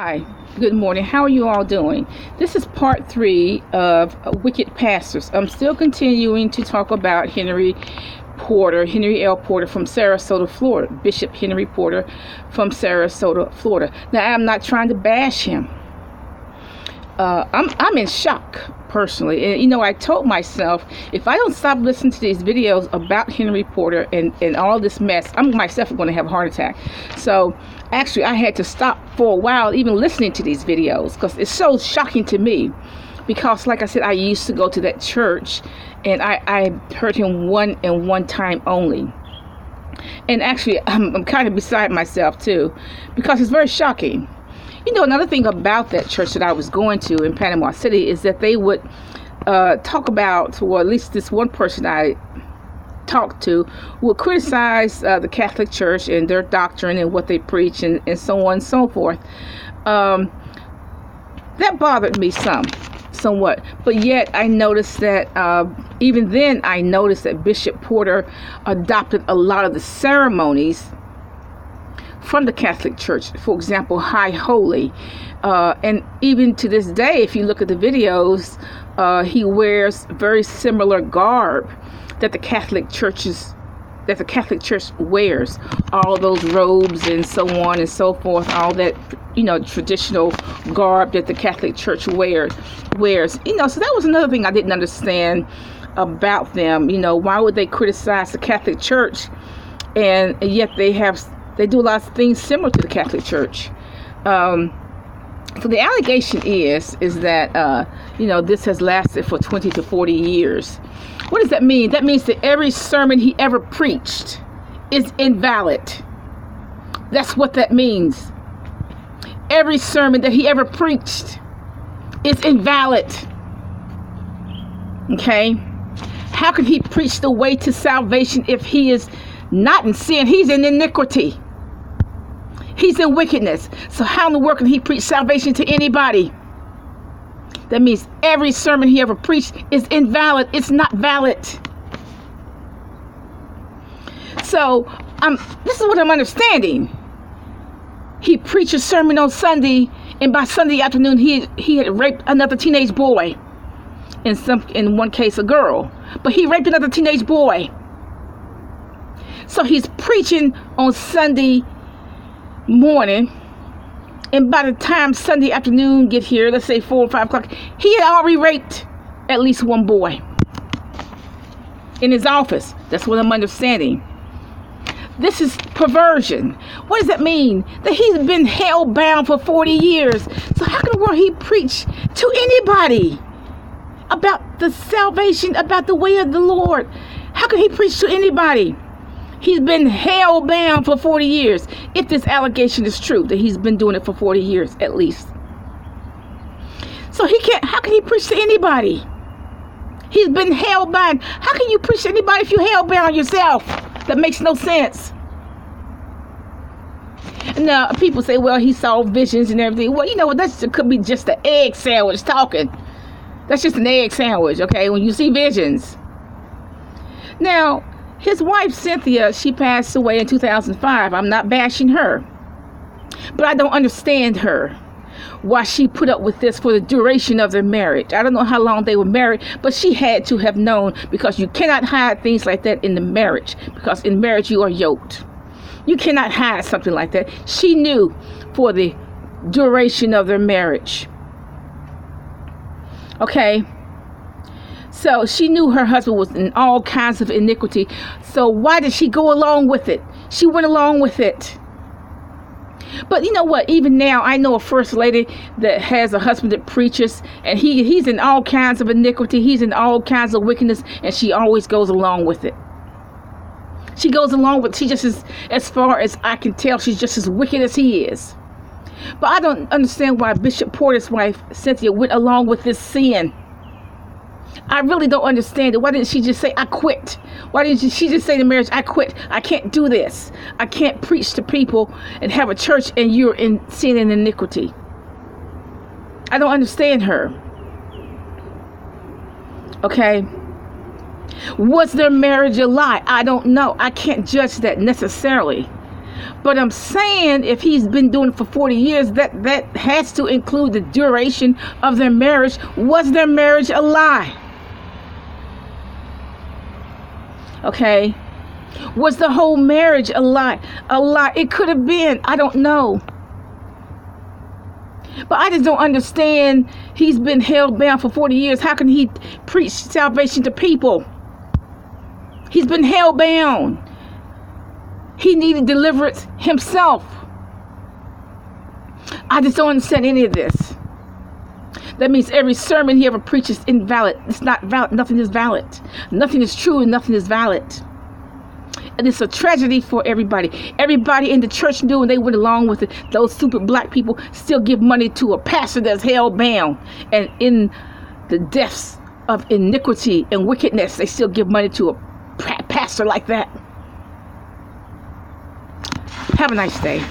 Hi, good morning. How are you all doing? This is part three of Wicked Pastors. I'm still continuing to talk about Henry L. Porter from Sarasota, Florida. Bishop Henry Porter from Sarasota, Florida. Now, I'm not trying to bash him. I'm in shock personally, and I told myself if I don't stop listening to these videos about Henry Porter and all this mess, I'm myself going to have a heart attack. So actually I had to stop for a while even listening to these videos because it's so shocking to me, because like I said, I used to go to that church and I heard him one time only. And actually I'm kind of beside myself too, because it's very shocking. Another thing about that church that I was going to in Panama City is that they would talk about, or at least this one person I talked to would criticize the Catholic Church and their doctrine and what they preach and so on and so forth. That bothered me somewhat. But yet I noticed that even then I noticed that Bishop Porter adopted a lot of the ceremonies from the Catholic Church. For example, High Holy, and even to this day, if you look at the videos, he wears very similar garb that the Catholic Church wears. All those robes and so on and so forth, all that traditional garb that the Catholic Church wears. So that was another thing I didn't understand about them. Why would they criticize the Catholic Church, and yet they do a lot of things similar to the Catholic Church. So the allegation is that this has lasted for 20 to 40 years. What does that mean? That means that every sermon he ever preached is invalid. That's what that means. Every sermon that he ever preached is invalid. Okay? How can he preach the way to salvation if he is not in sin? He's in iniquity. He's in wickedness. So how in the world can he preach salvation to anybody? That means every sermon he ever preached is invalid. It's not valid. So this is what I'm understanding. He preached a sermon on Sunday, and by Sunday afternoon he had raped another teenage boy. In one case a girl. But he raped another teenage boy. So he's preaching on Sunday morning, and by the time Sunday afternoon get here, let's say 4 or 5 o'clock, he had already raped at least one boy in his office. That's what I'm understanding. This is perversion. What does that mean? That he's been hell-bound for 40 years. So how can the world he preach to anybody about the salvation, about the way of the Lord? How can he preach to anybody? He's been hell-bound for 40 years. If this allegation is true, that he's been doing it for 40 years at least. So how can he preach to anybody? He's been hell-bound. How can you preach to anybody if you're hell-bound yourself? That makes no sense. Now, people say, well, he saw visions and everything. Well, that could be just an egg sandwich talking. That's just an egg sandwich, okay, when you see visions. Now, his wife, Cynthia, she passed away in 2005. I'm not bashing her. But I don't understand her. Why she put up with this for the duration of their marriage. I don't know how long they were married, but she had to have known, because you cannot hide things like that in the marriage. Because in marriage, you are yoked. You cannot hide something like that. She knew for the duration of their marriage. Okay? So she knew her husband was in all kinds of iniquity. So why did she go along with it? She went along with it. But you know what? Even now, I know a first lady that has a husband that preaches, and he's in all kinds of iniquity. He's in all kinds of wickedness, and she always goes along with it. She goes along with it. She just is, as far as I can tell, she's just as wicked as he is. But I don't understand why Bishop Porter's wife, Cynthia, went along with this sin. I really don't understand it. Why didn't she just say, I quit? Why didn't she just say to marriage, I quit? I can't do this. I can't preach to people and have a church and you're in sin and iniquity. I don't understand her. Okay. Was their marriage a lie? I don't know. I can't judge that necessarily. But I'm saying if he's been doing it for 40 years, that has to include the duration of their marriage. Was their marriage a lie? Okay. Was the whole marriage a lie? A lie. It could have been. I don't know. But I just don't understand. He's been held bound for 40 years. How can he preach salvation to people? He's been held bound. He needed deliverance himself. I just don't understand any of this. That means every sermon he ever preaches is invalid. It's not valid. Nothing is valid. Nothing is true and nothing is valid. And it's a tragedy for everybody. Everybody in the church knew, and they went along with it. Those stupid black people still give money to a pastor that's held bound. And in the depths of iniquity and wickedness, they still give money to a pastor like that. Have a nice day.